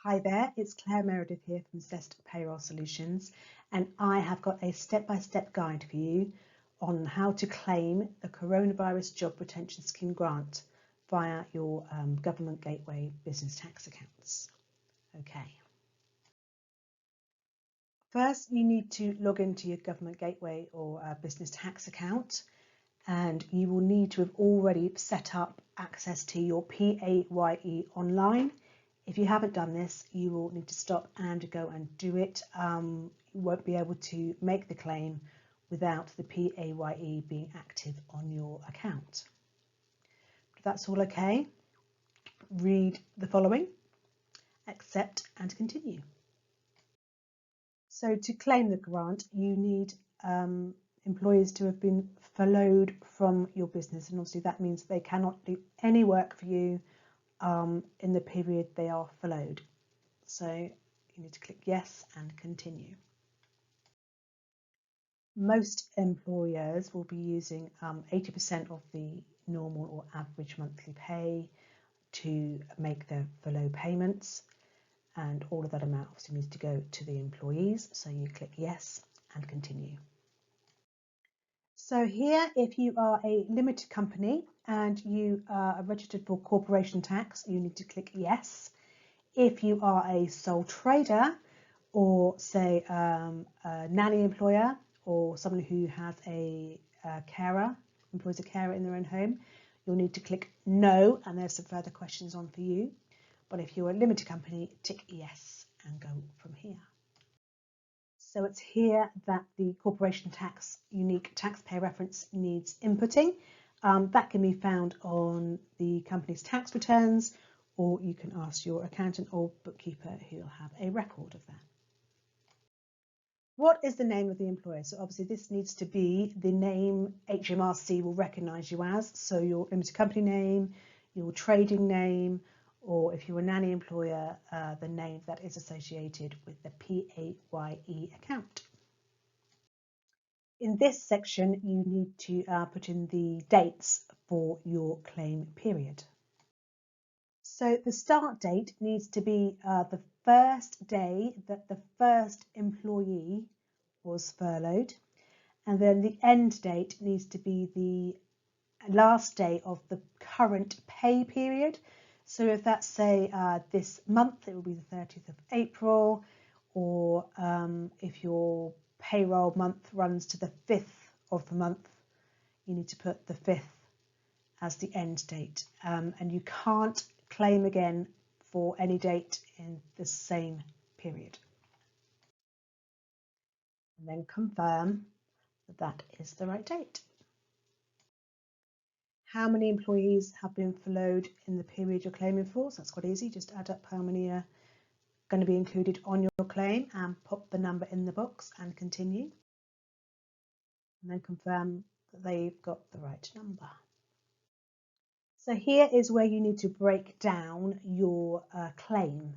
Hi there, it's Claire Meredith here from Zest Payroll Solutions, and I have got a step-by-step guide for you on how to claim the Coronavirus Job Retention Scheme grant via your Government Gateway business tax accounts. Okay. First, you need to log into your Government Gateway or business tax account, and you will need to have already set up access to your PAYE online. If you haven't done this, you will need to stop and go and do it. You won't be able to make the claim without the PAYE being active on your account. If that's all okay, read the following, accept and continue. So to claim the grant, you need employees to have been furloughed from your business, and obviously that means they cannot do any work for you in the period they are furloughed. So you need to click yes and continue. Most employers will be using 80% of the normal or average monthly pay to make their furlough payments, and all of that amount obviously needs to go to the employees. So you click yes and continue. So here, if you are a limited company and you are registered for corporation tax, you need to click yes. If you are a sole trader or say a nanny employer or someone who has a carer, employs a carer in their own home, you'll need to click no, and there's some further questions on for you. But if you're a limited company, tick yes and go from here. So it's here that the corporation tax unique taxpayer reference needs inputting. That can be found on the company's tax returns, or you can ask your accountant or bookkeeper who'll have a record of that. What is the name of the employer? So obviously this needs to be the name HMRC will recognise you as, so your limited company name, your trading name, or if you're a nanny employer, the name that is associated with the PAYE account. In this section, you need to put in the dates for your claim period. So the start date needs to be the first day that the first employee was furloughed, and then the end date needs to be the last day of the current pay period. So if that's, say, this month, it will be the 30th of April, or if your payroll month runs to the 5th of the month, you need to put the 5th as the end date. And you can't claim again for any date in the same period. And then confirm that that is the right date. How many employees have been furloughed in the period you're claiming for? So that's quite easy. Just add up how many are going to be included on your claim and pop the number in the box and continue. And then confirm that they've got the right number. So here is where you need to break down your claim.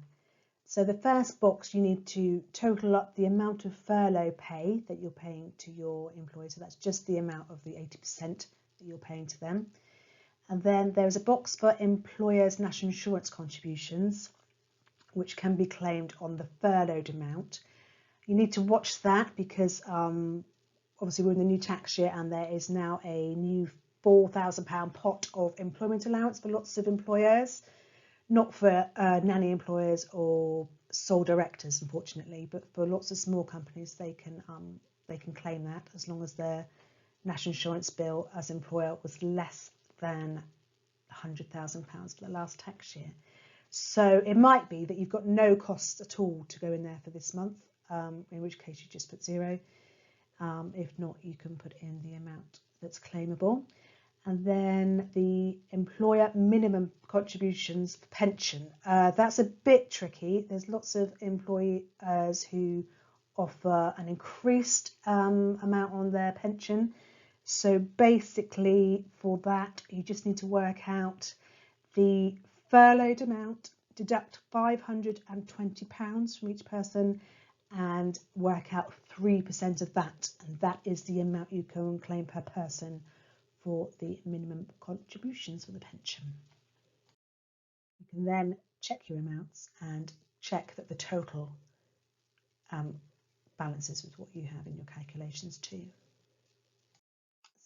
So the first box, you need to total up the amount of furlough pay that you're paying to your employees. So that's just the amount of the 80% that you're paying to them. And then there's a box for employers' national insurance contributions, which can be claimed on the furloughed amount. You need to watch that because obviously we're in the new tax year and there is now a new £4,000 pot of employment allowance for lots of employers, not for nanny employers or sole directors, unfortunately, but for lots of small companies they can claim that as long as their national insurance bill as employer was less than £100,000 for the last tax year. So it might be that you've got no costs at all to go in there for this month, in which case you just put 0. If not, you can put in the amount that's claimable. And then the employer minimum contributions for pension. That's a bit tricky. There's lots of employers who offer an increased amount on their pension. So basically for that, you just need to work out the furloughed amount, deduct £520 from each person and work out 3% of that. And that is the amount you can claim per person for the minimum contributions for the pension. You can then check your amounts and check that the total balances with what you have in your calculations too.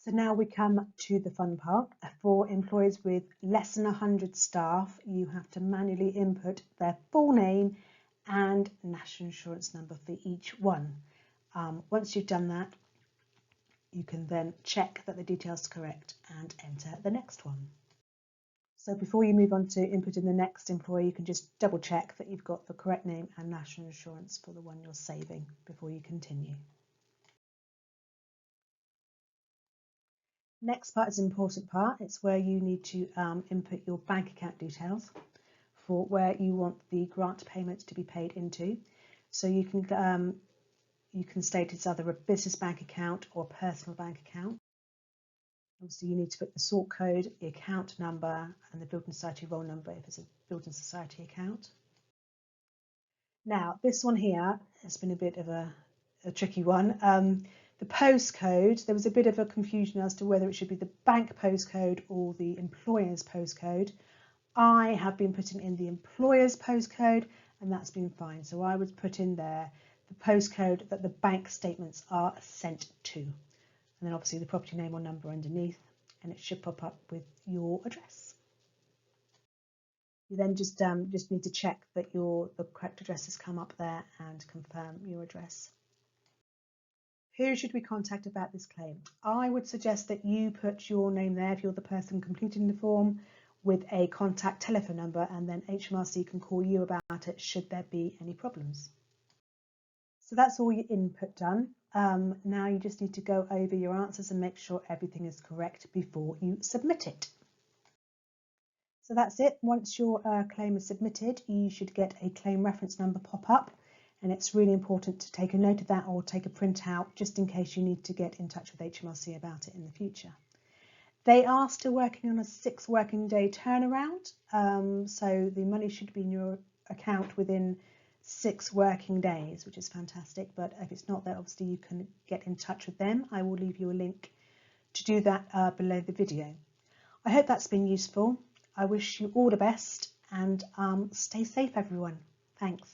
So now we come to the fun part. For employers with less than 100 staff, you have to manually input their full name and national insurance number for each one. Once you've done that, you can then check that the details are correct and enter the next one. So before you move on to inputting the next employee, you can just double check that you've got the correct name and national insurance for the one you're saving before you continue. Next part is an important part. It's where you need to input your bank account details for where you want the grant payment to be paid into. So you can state it's either a business bank account or a personal bank account. Obviously, you need to put the sort code, the account number, and the Building Society roll number if it's a Building Society account. Now, this one here has been a bit of a tricky one. The postcode, there was a bit of a confusion as to whether it should be the bank postcode or the employer's postcode. I have been putting in the employer's postcode, and that's been fine. So I would put in there the postcode that the bank statements are sent to, and then obviously the property name or number underneath, and it should pop up with your address. You then just need to check that the correct address has come up there and confirm your address. Who should we contact about this claim? I would suggest that you put your name there if you're the person completing the form, with a contact telephone number, and then HMRC can call you about it should there be any problems. So that's all your input done. Now you just need to go over your answers and make sure everything is correct before you submit it. So that's it. Once your claim is submitted, you should get a claim reference number pop up, and it's really important to take a note of that or take a print out just in case you need to get in touch with HMRC about it in the future. They are still working on a 6 working day turnaround, so the money should be in your account within 6 working days, which is fantastic. But if it's not there, obviously you can get in touch with them. I will leave you a link to do that below the video. I hope that's been useful. I wish you all the best, and stay safe, everyone. Thanks.